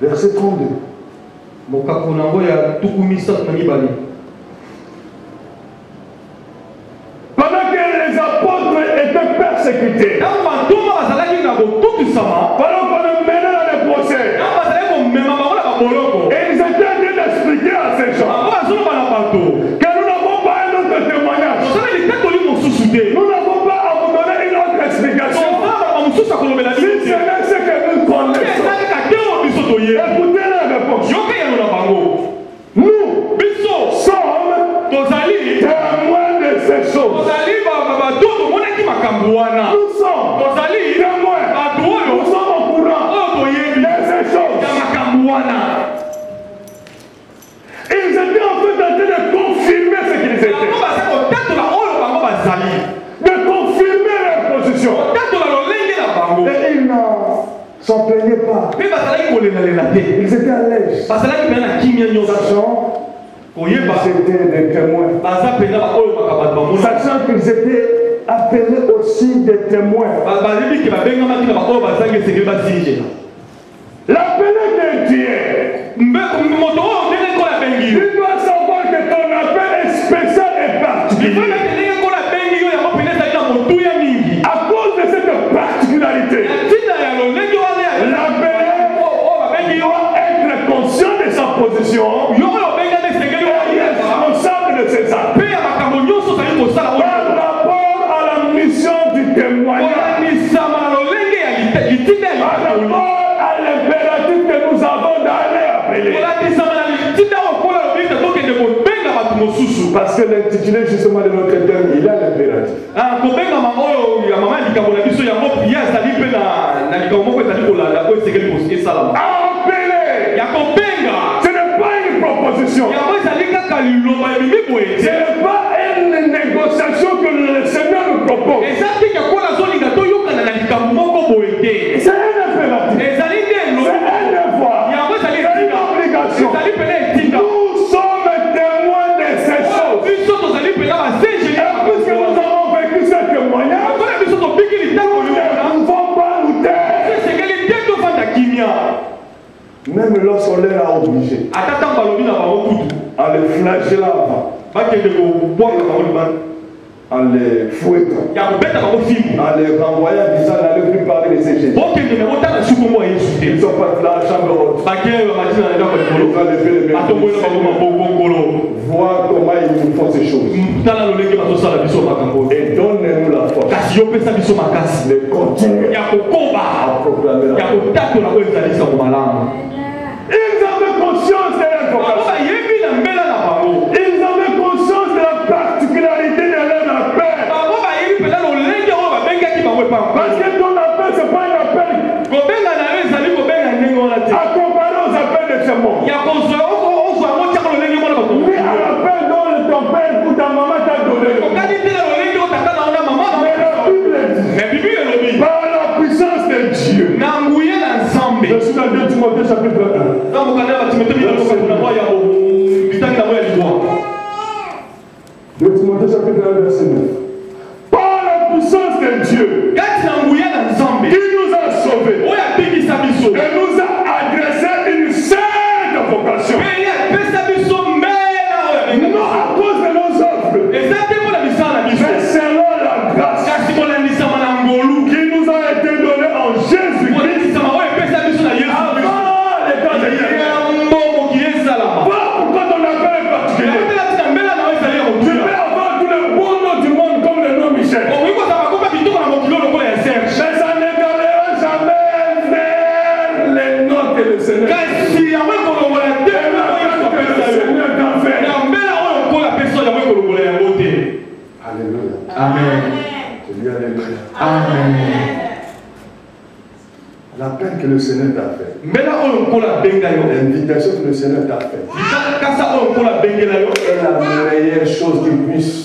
Verset 32. Pendant que les apôtres étaient persécutés, pendant qu'on les menait dans les procès, et ils étaient en train d'expliquer à ces gens que nous n'avons pas un autre témoignage. Nous n'avons pas à vous donner une autre explication. Si ce n'est ce que nous connaissons, écoutez la réponse. Nous sommes témoins de ces choses. Nous sommes témoins. Nous sommes au courant de ces choses. Ils étaient en fait en train de confirmer ce qu'ils étaient. De confirmer leur position. Et ils ne s'en plaignaient pas. Ils étaient à l'aise. Sachant qu'ils étaient des témoins. Sachant qu'ils étaient appelés aussi des témoins. L'appelé de Dieu. Il doit savoir que ton appel est spécial et particulier. À cause de cette particularité, l'appelé doit être conscient de sa position et responsable de ses actes. Par rapport à la mission du témoignage, par rapport à l'impératif que nous avons d'aller appeler. Parce que l'intitulé justement de notre thème, il a l'impératif. Ce n'est pas une proposition. Ce n'est pas une négociation que le Seigneur nous propose. C'est un impératif. C'est un devoir. C'est une obligation. Nous sommes témoins de ces choses. Et puisque nous avons vécu ce témoignage, nous ne pouvons pas nous taire. Même lorsqu'on les a obligés à les flageller avant, en les fouettant, en les renvoyant en disant n'allez plus parler de ces Jésus. Ils sont partis dans la chambre haute. Voir comment ils nous font ces choses. Et donnez-nous la force de continuer à proclamer la parole. Ils avaient conscience de leur vocation. Ils avaient conscience de la particularité de leur appel. Parce que ton appel, ce n'est pas un appel à comparer aux appels de ce monde. Oui, à l'appel dont ton père ou ta maman t'a donné. Mais la Bible dit, par la puissance de Dieu. Je suis dans 2 Timothée chapitre 1. 2 Timothée chapitre 1 verset 9. Par la puissance de Dieu qui nous a sauvés et nous a adressé une sainte vocation. Non à cause de nos œuvres, mais selon la grâce qui nous a été donnée en Jésus-Christ avant l'état de guerre. Pourquoi ton appel est particulier? Tu peux avoir tous les bons noms du monde comme le nom Michel. Mais ça n'égalera jamais vers les noms que le Seigneur. Alléluia. Amen. Alléluia. Amen. L'appel que le Seigneur t'a fait, l'invitation que le Seigneur t'a fait, est la meilleure chose qui puisse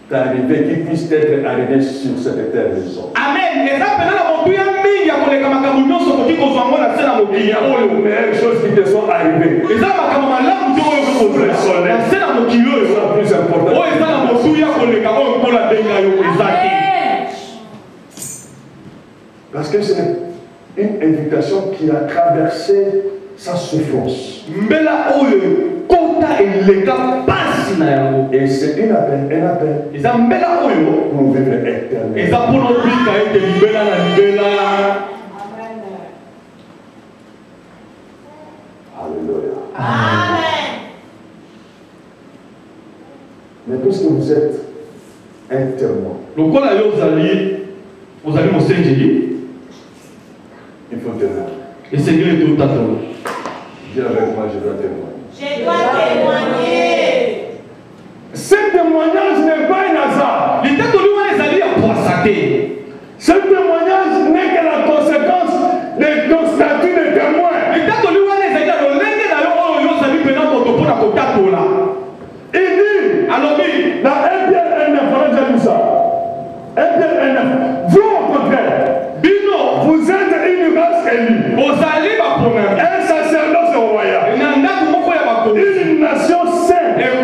t'arriver, qui puisse être arrivée sur cette terre de son. Amen. Il y a les meilleures choses qui te sont arrivées. Sous le soleil, c'est plus important. Parce que c'est une invitation qui a traversé sa souffrance. Et c'est un appel pour vivre éternellement. Alléluia. Amen. Mais puisque vous êtes un témoin, il faut témoigner. Et Seigneur est tout à l'heure. Dis avec moi, je dois témoigner. Je dois témoigner. Ce témoignage n'est pas un hasard. Ce témoignage n'est que la conséquence de ton statut de témoin. Il dit, dans 1 Pierre 1,9, on a déjà lu ça. 1 Pierre 1,9. Vous, au contraire, vous êtes une race élue, un sacerdoce royal, une nation sainte, un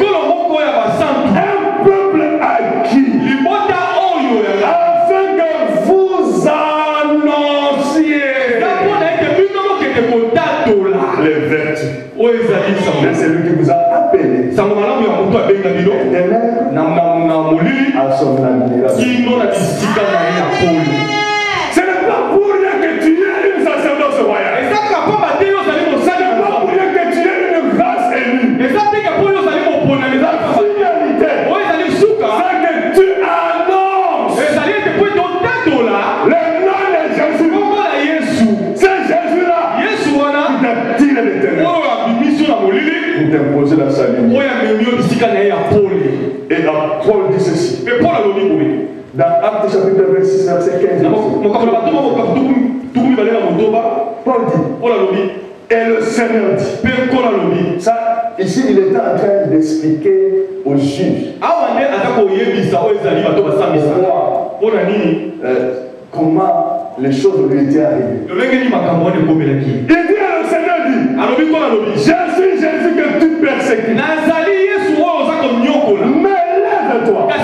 peuple acquis, afin que vous annonciez les vertus. Mais c'est lui qui vous a appelé à son admiration. Ce n'est pas pour rien que tu es une sacerdoce royale. Ce n'est pas pour rien que tu es une race élue. La finalité, c'est que tu annonces le nom de Jésus. C'est Jésus-là qui t'attire l'éternel, pour t'imposer la salut. Et Paul dit ceci. Dans Actes chapitre 26, verset 15. Paul dit, et le Seigneur dit, ça, ici il était en train d'expliquer aux juges comment les choses lui étaient arrivées. Il dit à le Seigneur dit, je suis Jésus que tu persécutes. Mais lève-toi et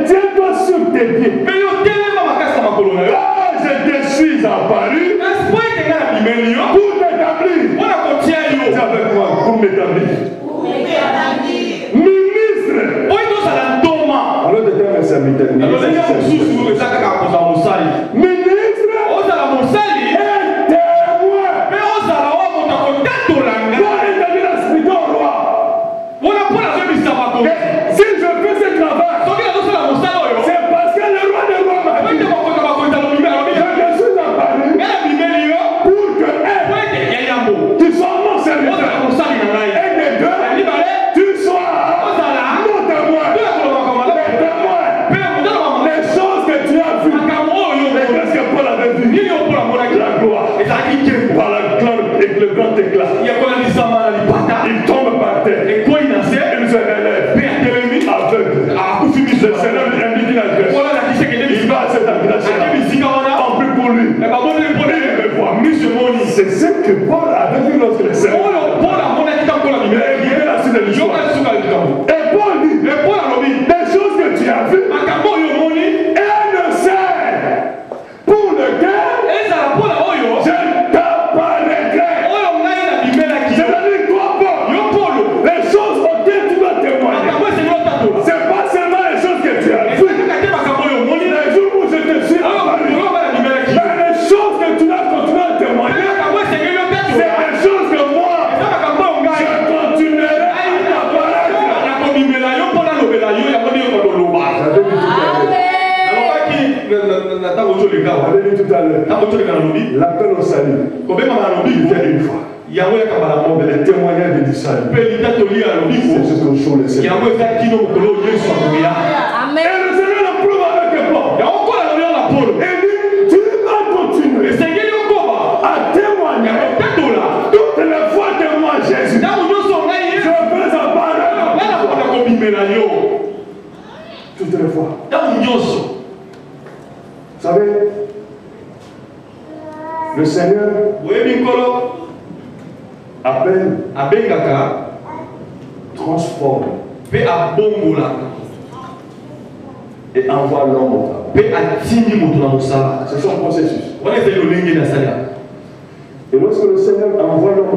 tiens-toi sur tes pieds. Je te suis apparu pour t'établir. Dis avec moi, pour m'établir. Ministre. Alors de terme serviteur. Ministre. Et témoin. Toi établir la spiritualité au roi. Et si je fais ce travail, c'est parce que le roi des rois m'a dit, je te suis apparu pour que tu sois mon serviteur. Et de deux, tu sois mon témoin. Les témoins, les choses que tu as vues, et qu'est-ce que Paul avait vu? La gloire, par la gloire et le grand éclat. Il tombe par terre, il se relève, aveugle. Le Seigneur lui indique l'adresse. Il va à cette adresse-là. Tant pis pour lui. Il me voit. C'est ce que Paul avait vu lorsque le Seigneur il a écouté la suite de l'histoire. Et Paul dit, des choses que tu as vues, et ne sert pour lequel je t'apparaîtrai. C'est-à-dire toi, Paul, les choses auxquelles tu dois témoigner, c'est pas seulement les choses que tu as vues. Les jours où je te suis apparu, mais les choses que tu dois continuer à témoigner, c'est des choses que moi, je continuerai à t'apparaître. J'avais dit tout à l'heure, l'appel au salut, il vient une fois. Mais les témoignages du salut, c'est jusqu'au jour le Seigneur. Amen. Et le Seigneur le prouve avec Paul. Et dit, tu vas continuer à témoigner toutes les fois que moi Jésus, je veux apparaître toutes les fois. Vous savez, le Seigneur appelle, transforme et envoie l'homme au travail. C'est son processus. Et lorsque le Seigneur envoie l'homme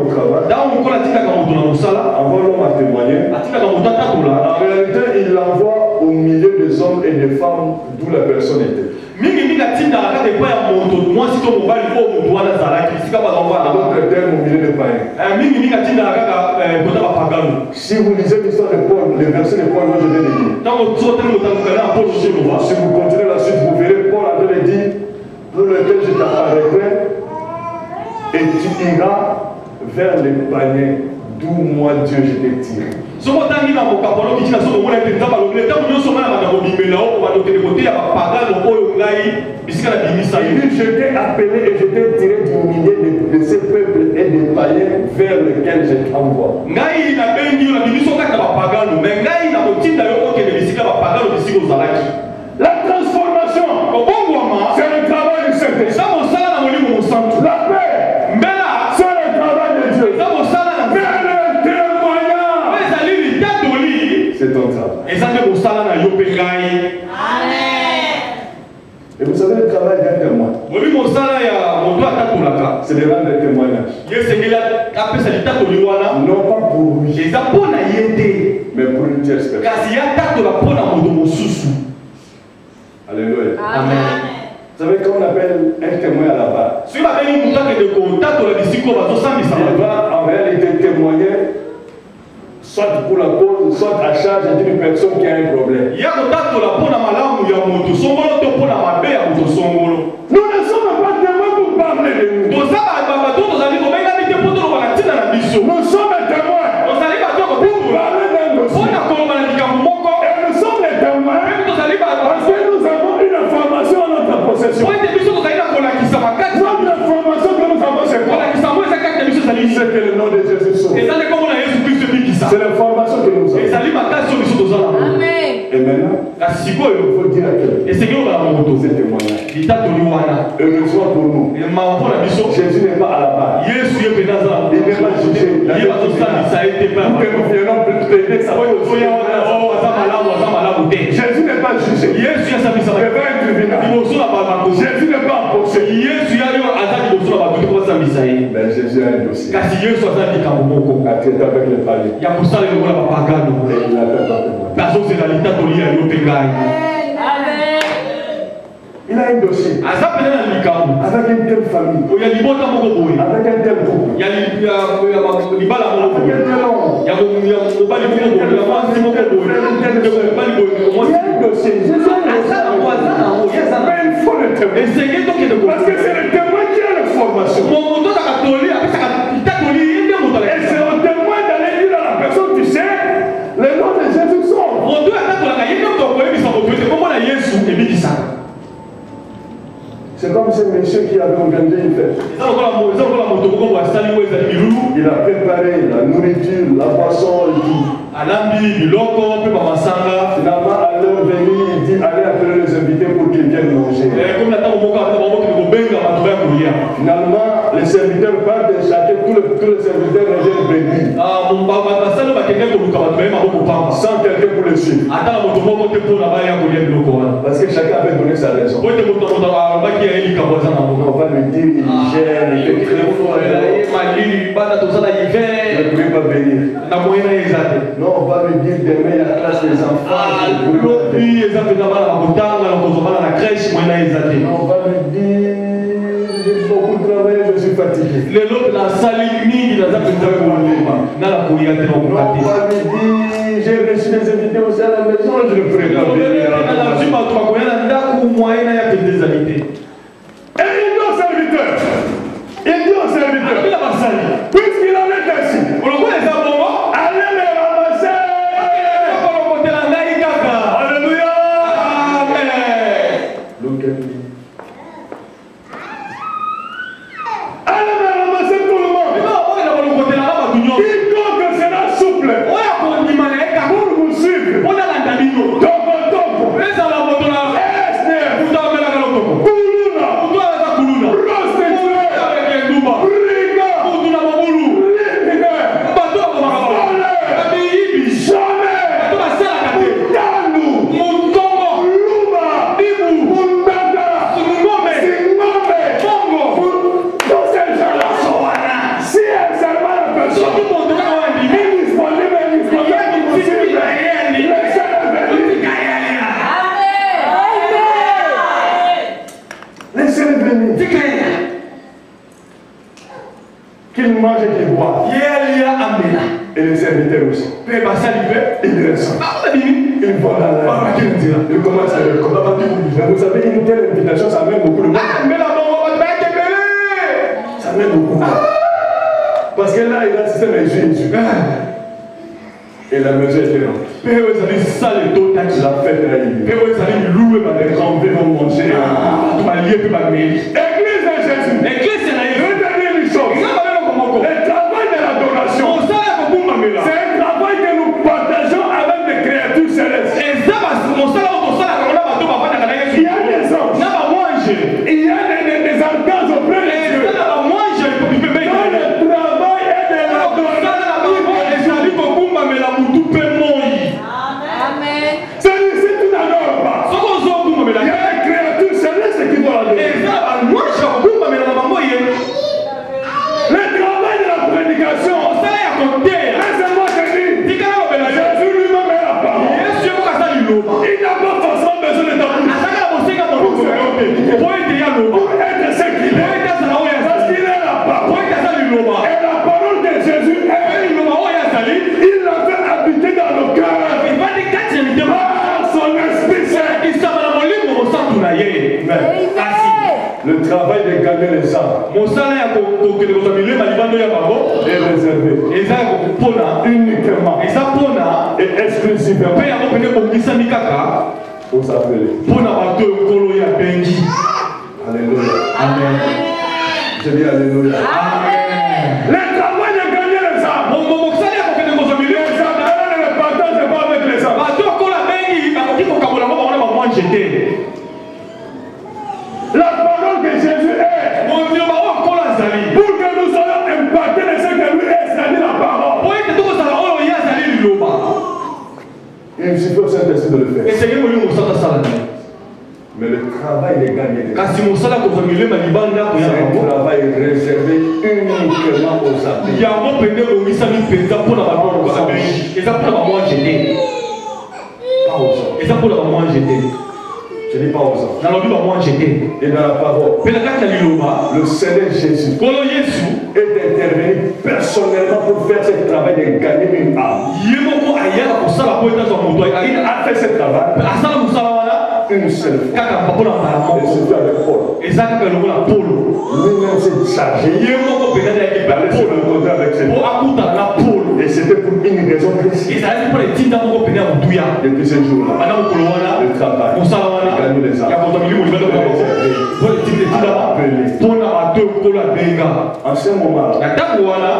moto wana zalaki sika ba ngomba na D'autres termes au milieu des païens. mingi mingi atinda kaka kota ba pagano. Si vous lisez l'histoire de Paul, le verset de Paul, moi je vais le dire. Tango tsote moto ngana Paul chez nous. Si vous continuez la suite, vous verrez Paul a de dire pour lequel je t'apparaîtrai et tu iras vers les païens d'où moi Dieu je t'ai tiré. Soko tangi na mokapolo kitina soko mona te nzaba lo leta mo nyoso mala ba ko bimela o ba dote côté ya ba pagano oyo ngai bisika na bimisa. Il dit je t'ai appelé et je t'ai tiré du milieu de ces peuples et des païens vers lesquels je t'envoie. Ngai na bengi na bimiso kaka ba pagano mais ngai na kotinda yo oke de bisika ba pagano bisika ozalaki. La transformation, c'est le travail du Saint-Esprit. La paix, c'est le travail de Dieu. Mais le témoignage, c'est ton travail. Amen. Et vous savez le travail d'un témoin, c'est de rendre un témoignage. Non pas pour lui, mais pour une tierce personne. Alléluia. Amen. Vous savez qu'on appelle un témoin à la base. Il va en réalité témoigner soit pour la cause, soit à charge d'une personne qui a un problème. Nous ne sommes pas témoins pour parler de nous. Nous sommes témoins pour parler d'un dossier. Et nous sommes les témoins parce que nous avons une information à notre possession. Notre information que nous avons, c'est quoi? C'est que le nom de Jésus sauve. C'est l'information que nous avons. Amen. Et maintenant, il faut dire à quelqu'un ce témoignage. Heureusement pour nous, Jésus n'est pas à la base. Il n'est pas jugé. Pour que nous viennons plaider sa cause. Jésus n'est pas jugé. Il va un tribunal. Jésus n'est pas en procès. Mais Jésus a un dossier. À traiter avec les païens. Et il a un dossier. Avec une telle famille. Avec un tel groupe. Avec un tel homme. Il y a un dossier. Jésus a un dossier. Mais il faut le témoin. Parce que c'est le témoin qui a la formation. Et c'est au témoin d'aller dire à la personne, tu sais, le nom de Jésus sort. C'est comme ce monsieur qui avait organisé une fête. Il a préparé la nourriture, la boisson et tout. Finalement, à l'heure venue, il dit allez appeler les invités pour qu'ils viennent manger. Finalement, les serviteurs partent et chacun, tous les serviteurs reviennent bénis. Sans quelqu'un pour le suivre. Parce que chacun avait donné sa raison. On va lui dire, il gère, il fait très fort. Il ne pouvait pas venir. Non, on va lui dire demain il y a la classe des enfants. Non, on va lui dire j'ai beaucoup travaillé, je suis fatigué. Non, on va lui dire j'ai reçu des invités aussi à la maison, je ne pourrais pas venir. Et il dit au serviteur, puisqu'il en est ainsi, allez les ramasser. Alléluia. Donc, allez les ramasser tout le monde. Quiconque sera souple pour vous suivre. qu'il mange et qu'il boit. Et les serviteurs aussi. Ils restent. Ils vont dans la ils commencent à le combattre. Vous savez, une telle invitation, ça mène beaucoup de monde. Ça mène beaucoup de monde. Parce que là, il a assisté à Jésus. Et la maison était là. La fête est là. Les gens vont manger. Église de Jésus. Retenez une chose. Le travail de l'adoration, c'est un travail que nous partageons avec des créatures célestes. Il y a des anges. Il y a des archanges auprès de Dieu. Dans le travail et de Amen. celui-ci, tu n'adores pas. Il y a des créatures célestes qui vont l'adorer. Le travail de la prédication, laissez-moi te dire, Jésus lui-même est la parole. Il n'a pas forcément besoin de ta bouche pour être ce qu'il est, parce qu'il est la parole. Et la parole de Jésus est, il l'a fait habiter dans nos cœurs par son Esprit Saint. Le travail de gagner les âmes est réservé uniquement et exclusivement pour s'appeler. Alléluia. Amen. Je dis Alléluia. Amen. Le travail de gagner les âmes. Les âmes, ne le partagez pas avec les âmes. La parole de Jésus est pour que nous soyons impactés de ce que lui est, c'est-à-dire la parole. Il suffit au Saint-Esprit de le faire. Mais le travail de gagner les âmes, c'est un travail réservé uniquement aux âmes. Pas aux hommes. Je dis pas aux hommes. Et dans la parole, le Seigneur Jésus est intervenu personnellement pour faire ce travail de gagner une âme. Il a fait ce travail une seule fois. Et c'était avec Paul. Lui-même s'est chargé d'aller se rencontrer avec ses Paul. Et c'était pour une raison précise. Depuis ce jour-là, le travail de gagner les âmes en ce moment-là,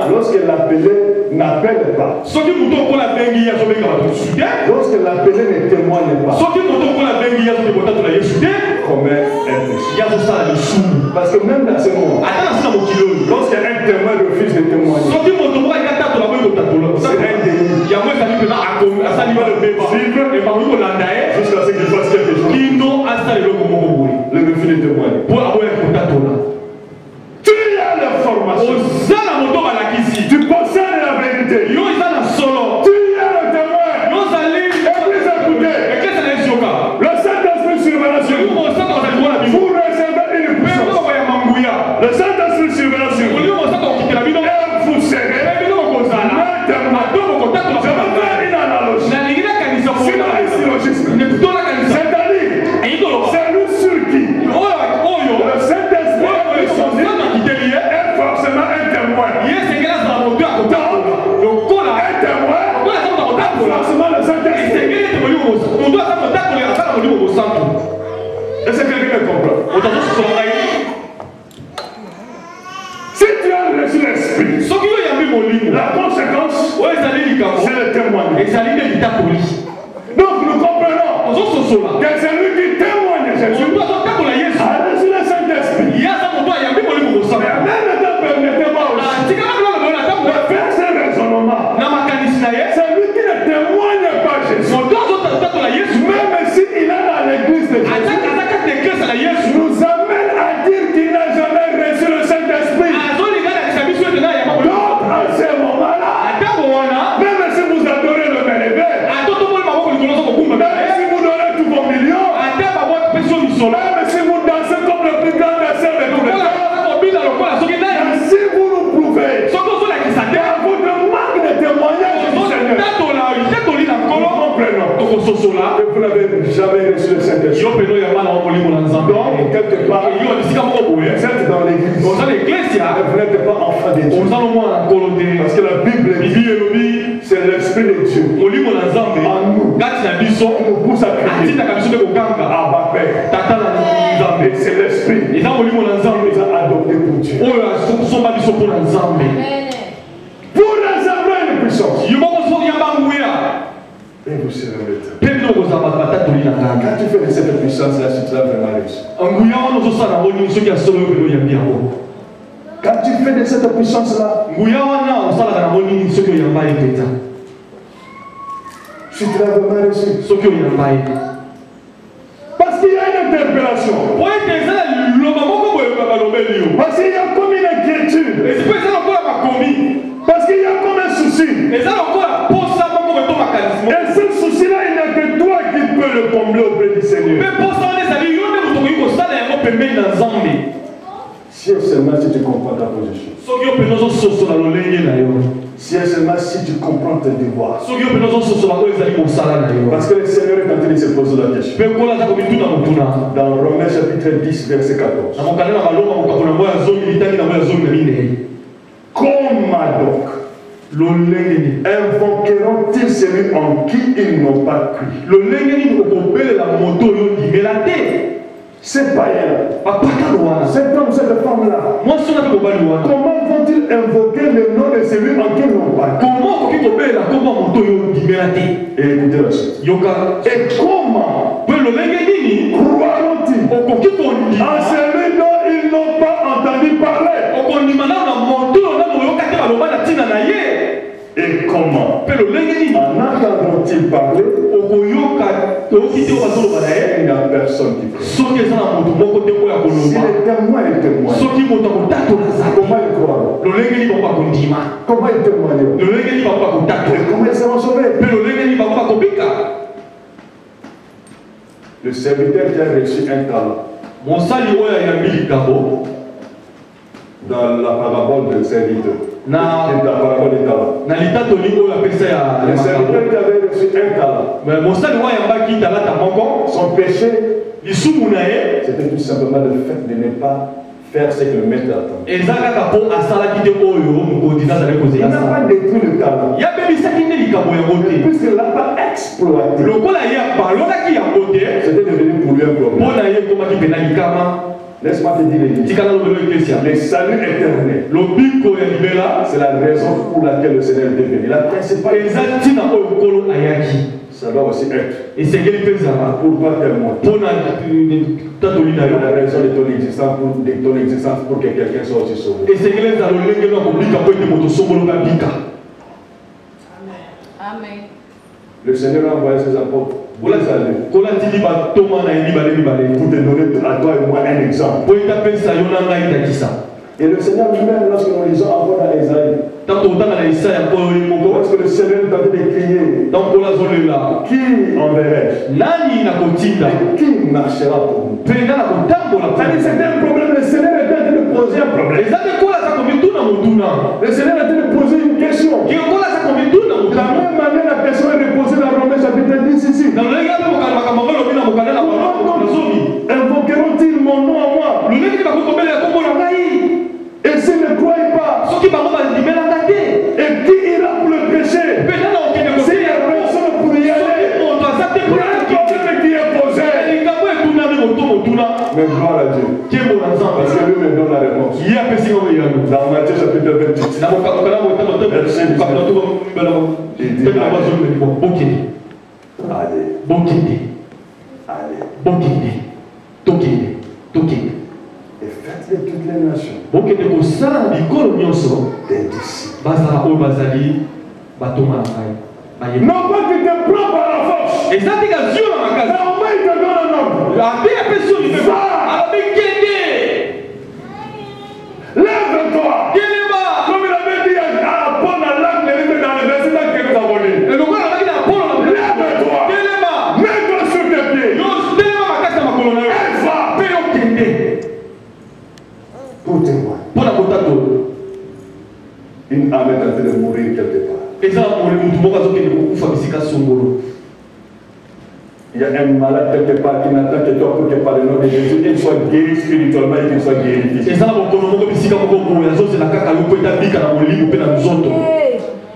lorsque l'appelé n'appelle pas, lorsque l'appelé ne témoigne pas, comme un péché. Parce que même dans ce monde, lorsqu'un témoin refuse de témoigner, c'est un délit. Jusqu'à ce qu'il fasse quelque chose. Le refus de témoigner. Tu as l'information. Tu possèdes la vérité. Tu as le témoin. Église, écoutez. Le Saint-Esprit surveillera sur vous. Vous recevez une puissance. Le Saint-Esprit surveillera sur vous. Et vous serez maintenant. Je vais faire une analogie. C'est un syllogisme. C'est-à-dire, celui sur qui le Saint-Esprit est choisi est forcément un témoin. Donc, un témoin est forcément le Saint-Esprit. Est-ce que quelqu'un me comprend? Si tu as reçu l'Esprit, la conséquence, c'est le témoignage. Donc nous comprenons que c'est lui qui témoigne Jésus a reçu le Saint-Esprit. Mais en même temps, permettez-moi aussi de faire ce raisonnement. C'est lui qui ne témoigne pas Jésus. Même s'il est dans l'église de Jésus, nous amène à dire qu'il n'a jamais reçu le Saint-Esprit. Donc à ce moment-là, même si vous adorez le Bénévole, même si vous donnez tous vos millions, même si vous sosola. Et vous n'avez jamais reçu le Saint-Esprit. Yo peno ya mala wa molimo na nzambe. Donc, quelque part, Yo nisika moko boye. vous êtes dans l'église. Dans l'église ya. Vous n'êtes pas enfant de Dieu. On s'en mo na kolote. Parce que la Bible dit, c'est l'Esprit de Dieu. Molimo na nzambe. En nous. Kati na biso. Nous pousse à crier. Atina kabiso de kokanga. Abba Père. Tata na nzambe. Et c'est l'Esprit Et dans molimo na nzambe. qui nous a adoptés pour Dieu. Oyo asomba biso pour na nzambe. Pour recevoir une puissance. Yo moko so yamba nguya. Et vous serez médecin. Pemno ko za batata tolina kanga. Quand tu fais de cette puissance-là, tu vas vraiment réussir. Nguya wana zo sala ngoni so ya solo yo peno ya biango. Quand tu fais de cette puissance-là, Nguya wana osala kana ngoni so yo yamba epeta. tu vas vraiment réussir. So yo yamba epeta. Parce qu'il y a une interpellation. Parce qu'il y a comme une inquiétude. Parce qu'il y a comme un souci. Et ce souci-là, il n'y a que toi qui peux le combler auprès du Seigneur. Si et seulement si tu comprends ta position. Si et seulement si tu comprends tes devoirs. Parce que le Seigneur est en train de se poser la question. Dans Romains chapitre 10, verset 14. Comment donc invoqueront-ils celui en qui ils n'ont pas cru? Ces païens-là, cet homme, cette femme-là, comment vont-ils invoquer le nom de celui en qui ils n'ont pas cru? Et écoutez la suite. Et comment croiront-ils en celui dont ils n'ont pas entendu parler? Et comment en entendront-ils parler? Il n'y a personne qui croit. Si les témoins témoignent, comment ils croiront? Comment ils témoigneront? Et comment ils seront sauvés? Le serviteur qui a reçu un talent, dans la parabole de serviteur, dans la parabole des talents, le serviteur qui avait reçu un talent, son péché, c'était tout simplement le fait de ne pas faire ce que le maître attend. Il n'a pas détruit le talent, puisqu'il ne l'a pas exploité. C'était devenu pour lui un problème. Laisse-moi te dire, le salut éternel, c'est la raison pour laquelle le Seigneur est venu. La principale, ça doit aussi être pour toi témoin. La raison de ton existence pour que quelqu'un soit aussi sauvé. Amen. Le Seigneur a envoyé ses apôtres pour te donner à toi et moi un exemple. Et le Seigneur lui-même, lorsque nous lisons encore dans Isaïe, lorsque le Seigneur est en train de crier, qui enverrai-je? Et qui marchera pour nous? C'est un problème, le Seigneur est en train de poser un problème. Le Seigneur est en train de poser une question. De la même manière, la question est posée dans Romains chapitre 10 ici. Invoqueront-ils mon nom à moi? Et s'ils ne croient pas, et qui ira pour le péché? S'il y a personne pour y aller, il y a un problème qui est posé. Mais gloire à Dieu. Parce que lui me donne la réponse. Dans Matthieu chapitre 28. Et faites-le toutes les nations. Des disciples. Non pas que tu te prends par la force. Mais au moins il te donne un ordre. Lève-toi. Comme il avait dit à Paul dans l'acte dans le verset que nous avons lu. Lève-toi. Mets-toi sur tes pieds. Pour témoin. Une âme est en train de mourir quelque part. Il y a un malade quelque part qui n'attend que toi pour que par le nom de Jésus, il soit guéri spirituellement et qu'il soit guéri physiquement.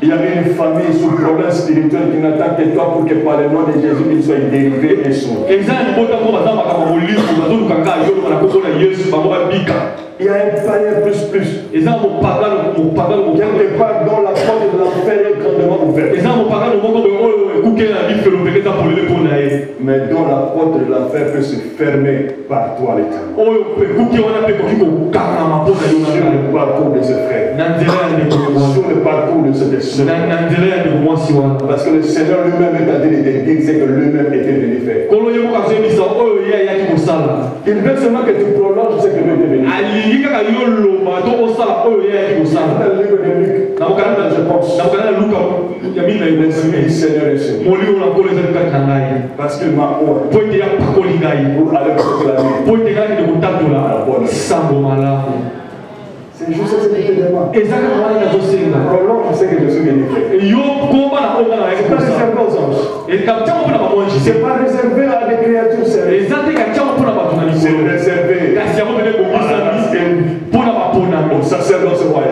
Il y a une famille sous problème spirituel qui n'attend que toi pour que par le nom de Jésus, il soit délivré et sauvé. Il y a un panier plus. Quelque part dont la porte de l'enfer est grandement ouverte. Mais dont la porte de l'enfer peut se fermer par toi, l'Éternel. Sur le parcours de ce frère. Sur le parcours de cette soeur. Parce que le Seigneur lui-même est en train de dire que lui-même était venu faire. Il veut seulement que tu prolonges ce que Dieu est venu faire. Dans le livre de Luc, je pense. L'Esprit du Seigneur est sur moi. Parce qu'il m'a ouvert pour aller proclamer la bonne. C'est juste ce que tu te demandes. Prolonge ce que je suis venu faire. C'est pas réservé aux anges. C'est pas réservé à des créatures sérieuses. C'est réservé au sacerdoce royal.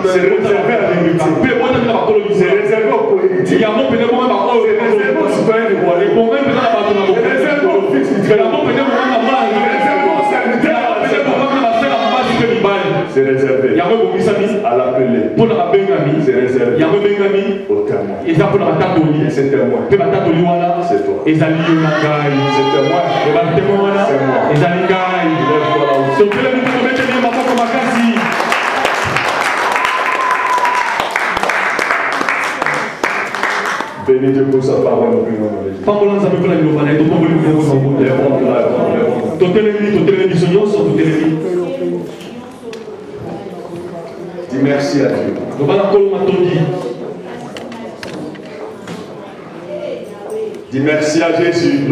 C'est réservé à l'héritier. C'est réservé aux politiques. C'est réservé aux citoyens du royaume. C'est réservé aux fils du Dieu. C'est réservé à l'appelé. C'est réservé au témoin. Et ce témoin, c'est toi. Ce témoin, c'est moi. Bénis Dieu pour sa parole au plus nom de Jésus. Dis merci à Dieu. Dis merci à Jésus.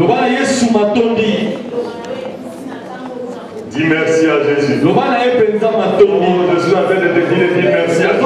Dis merci à Jésus. Je suis en train de te dire merci à Jésus.